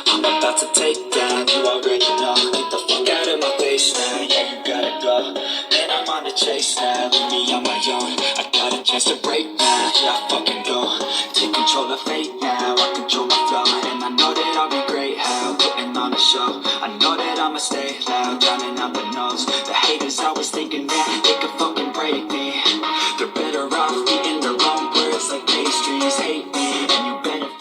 I'm about to take down, you already know. Get the fuck out of my face now, yeah, you gotta go. Man, I'm on the chase now, leave me on my own. I got a chance to break now, yeah, I fucking go. Take control of fate now, I control my flow. And I know that I'll be great, how putting on a show. I know that I'ma stay loud, drowning out the nose. The haters always thinking that they could fucking break me. They're better off eating their own words like pastries. Hate me, and you better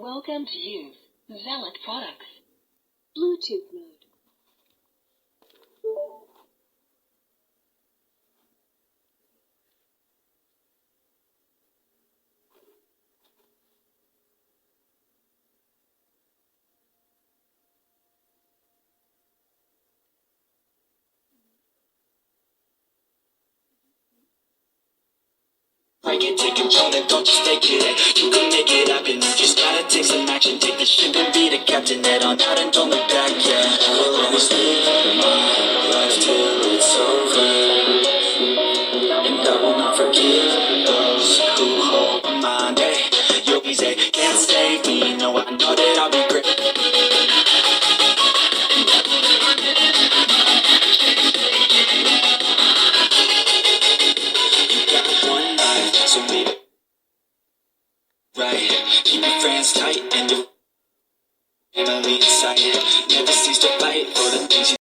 welcome to use Zealot products. Bluetooth mode. Break it, take control, and don't just take it. You can make it happen, you just gotta take some action. Take the ship and be the captain, head on out and don't look back, yeah. We'll always live my life till it's over, and I will not forgive those who hold my mind, hey. You'll be safe, can't save me.